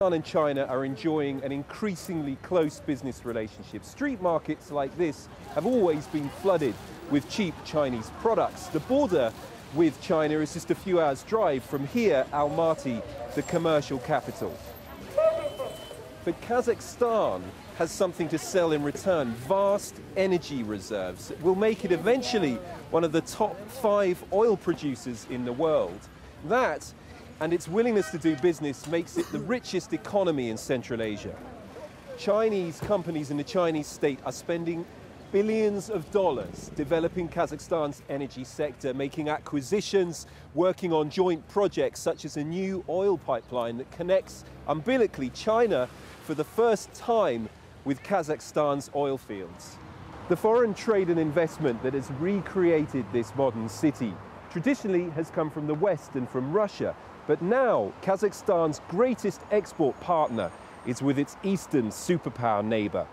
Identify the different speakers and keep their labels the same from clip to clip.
Speaker 1: Kazakhstan and China are enjoying an increasingly close business relationship. Street markets like this have always been flooded with cheap Chinese products. The border with China is just a few hours' drive from here, Almaty, the commercial capital. But Kazakhstan has something to sell in return: vast energy reserves that will make it eventually one of the top 5 oil producers in the world. That, and its willingness to do business, makes it the richest economy in Central Asia. Chinese companies in the Chinese state are spending billions of dollars developing Kazakhstan's energy sector, making acquisitions, working on joint projects such as a new oil pipeline that connects umbilically China for the first time with Kazakhstan's oil fields. The foreign trade and investment that has recreated this modern city traditionally has come from the West and from Russia, but now Kazakhstan's greatest export partner is with its eastern superpower neighbor.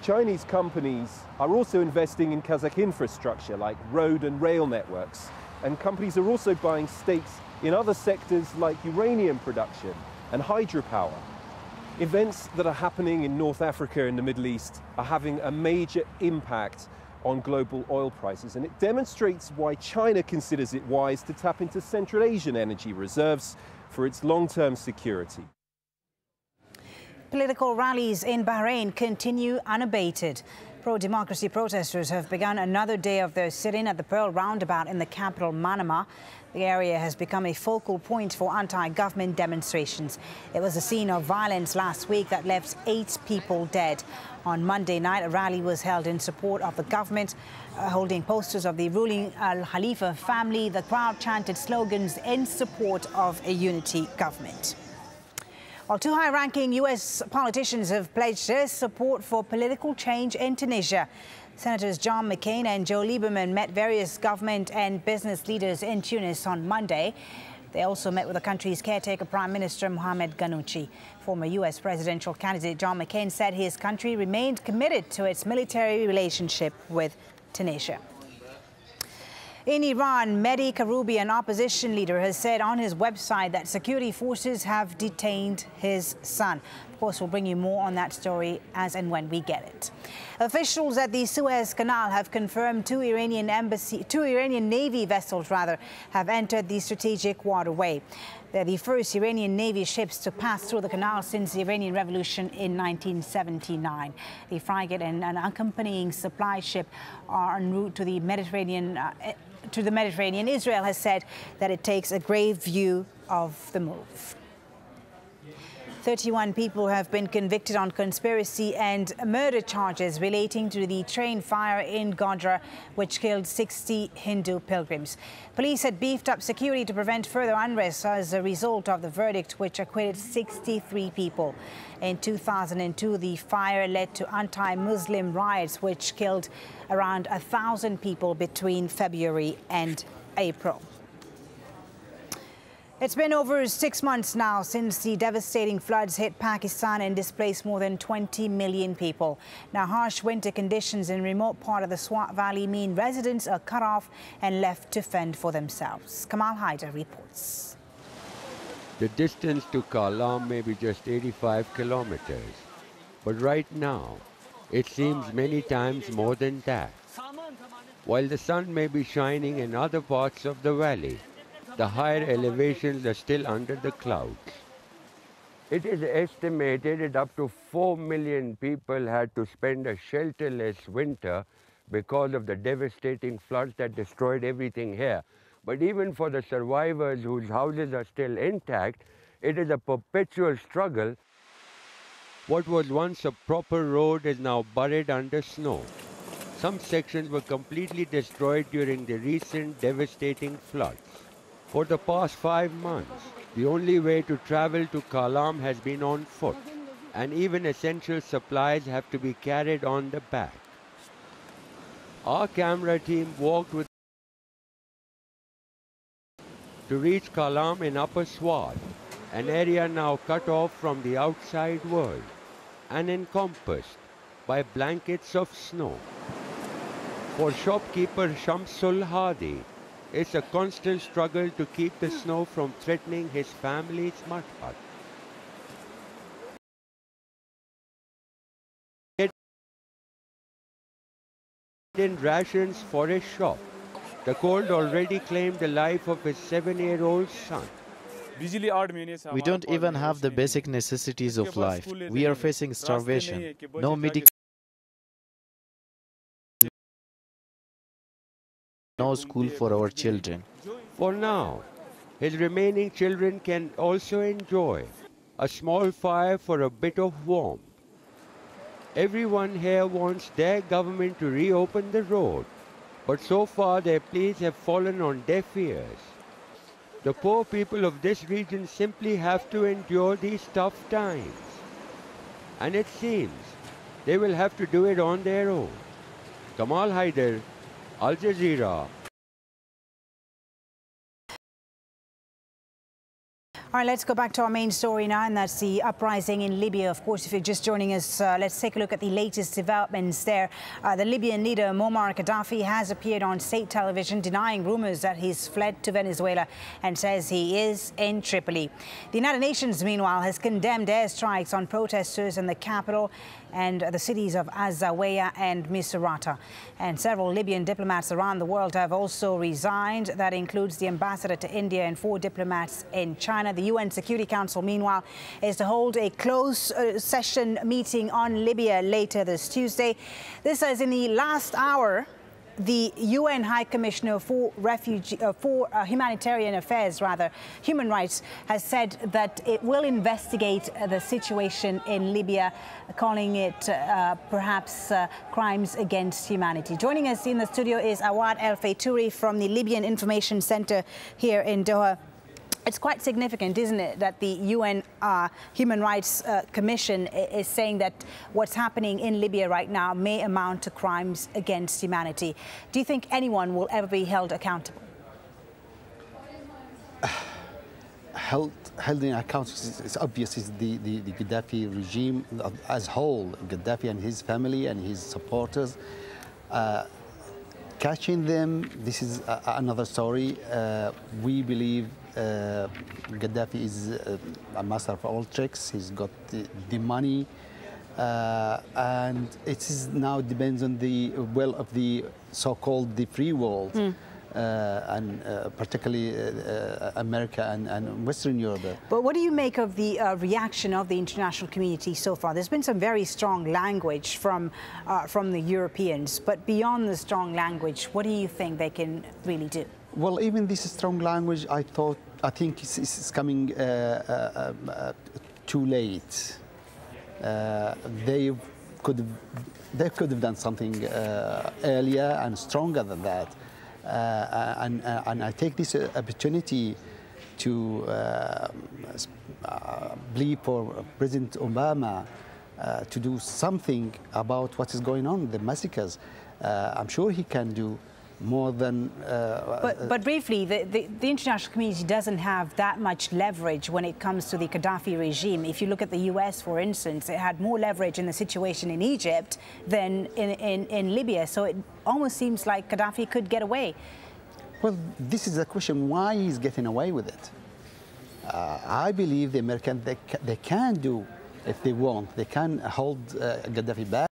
Speaker 1: Chinese companies are also investing in Kazakh infrastructure like road and rail networks, and companies are also buying stakes in other sectors like uranium production and hydropower. Events that are happening in North Africa and the Middle East are having a major impact on global oil prices, and it demonstrates why China considers it wise to tap into Central Asian energy reserves for its long-term security.
Speaker 2: Political rallies in Bahrain continue unabated. Pro-democracy protesters have begun another day of their sit-in at the Pearl Roundabout in the capital, Manama. The area has become a focal point for anti-government demonstrations. It was the scene of violence last week that left 8 people dead. On Monday night, a rally was held in support of the government, holding posters of the ruling Al Khalifa family. The crowd chanted slogans in support of a unity government. While 2 high-ranking U.S. politicians have pledged their support for political change in Tunisia. Senators John McCain and Joe Lieberman met various government and business leaders in Tunis on Monday. They also met with the country's caretaker Prime Minister Mohamed Ghannouchi. Former U.S. presidential candidate John McCain said his country remained committed to its military relationship with Tunisia. In Iran, Mehdi Karoubi, an opposition leader, has said on his website that security forces have detained his son. Of course, we'll bring you more on that story as and when we get it. Officials at the Suez Canal have confirmed 2 Iranian Navy vessels have entered the strategic waterway. They're the first Iranian Navy ships to pass through the canal since the Iranian Revolution in 1979. The frigate and an accompanying supply ship are en route to the Mediterranean. Israel has said that it takes a grave view of the move. 31 people have been convicted on conspiracy and murder charges relating to the train fire in Godhra, which killed 60 Hindu pilgrims. Police had beefed up security to prevent further unrest as a result of the verdict, which acquitted 63 people. In 2002, the fire led to anti-Muslim riots, which killed around 1,000 people between February and April. It's been over 6 months now since the devastating floods hit Pakistan and displaced more than 20 million people. Now, harsh winter conditions in remote part of the Swat Valley mean residents are cut off and left to fend for themselves. Kamal Haider reports.
Speaker 3: The distance to Kalam may be just 85 kilometers, but right now it seems many times more than that. While the sun may be shining in other parts of the valley, the higher elevations are still under the clouds. It is estimated that up to 4 million people had to spend a shelterless winter because of the devastating floods that destroyed everything here. But even for the survivors whose houses are still intact, it is a perpetual struggle. What was once a proper road is now buried under snow. Some sections were completely destroyed during the recent devastating floods. For the past 5 months, the only way to travel to Kalam has been on foot, and even essential supplies have to be carried on the back. Our camera team walked with to reach Kalam in Upper Swat, an area now cut off from the outside world and encompassed by blankets of snow. For shopkeeper Shamsul Hadi, it's a constant struggle to keep the snow from threatening his family's mud hut. in rations for his shop. The cold already claimed the life of his 7-year-old son.
Speaker 4: We don't even have the basic necessities of life. We are facing starvation. No medical, no school for our children.
Speaker 3: For now, his remaining children can also enjoy a small fire for a bit of warmth. Everyone here wants their government to reopen the road, but so far their pleas have fallen on deaf ears. The poor people of this region simply have to endure these tough times. And it seems they will have to do it on their own. Kamal Haider, Al Jazeera.
Speaker 2: All right, let's go back to our main story now, and that's the uprising in Libya. Of course, if you're just joining us, let's take a look at the latest developments there. The Libyan leader, Muammar Gaddafi, has appeared on state television denying rumors that he's fled to Venezuela and says he is in Tripoli. The United Nations, meanwhile, has condemned airstrikes on protesters in the capital and the cities of AlJazeera and Misrata. And several Libyan diplomats around the world have also resigned. That includes the ambassador to India and 4 diplomats in China. The UN Security Council, meanwhile, is to hold a closed session meeting on Libya later this Tuesday. This is in the last hour. The UN High Commissioner for Humanitarian Affairs, Human Rights, has said that it will investigate the situation in Libya, calling it perhaps crimes against humanity. Joining us in the studio is Awad El Faytouri from the Libyan Information Center here in Doha. It's quite significant, isn't it, that the UN Human Rights Commission is saying that what's happening in Libya right now may amount to crimes against humanity. Do you think anyone will ever be held accountable?
Speaker 5: Held in account is obvious. Is the Gaddafi regime as whole, Gaddafi and his family and his supporters. Catching them, this is another story. We believe Gaddafi is a master of all tricks. He's got the money, and it is now depends on the will of the so-called the free world, and particularly America and Western Europe.
Speaker 2: But what do you make of the reaction of the international community so far? There's been some very strong language from the Europeans, but beyond the strong language, what do you think they can really do?
Speaker 5: Well, even this strong language, I think it's coming too late. They could have done something earlier and stronger than that. And I take this opportunity to plead for President Obama to do something about what is going on, the massacres. I'm sure he can do more than...
Speaker 2: But briefly, the international community doesn't have that much leverage when it comes to the Gaddafi regime. If you look at the US, for instance, it had more leverage in the situation in Egypt than in Libya. So it almost seems like Gaddafi could get away.
Speaker 5: Well, this is the question, why he's getting away with it. I believe the Americans, they can do, if they want, they can hold Gaddafi back.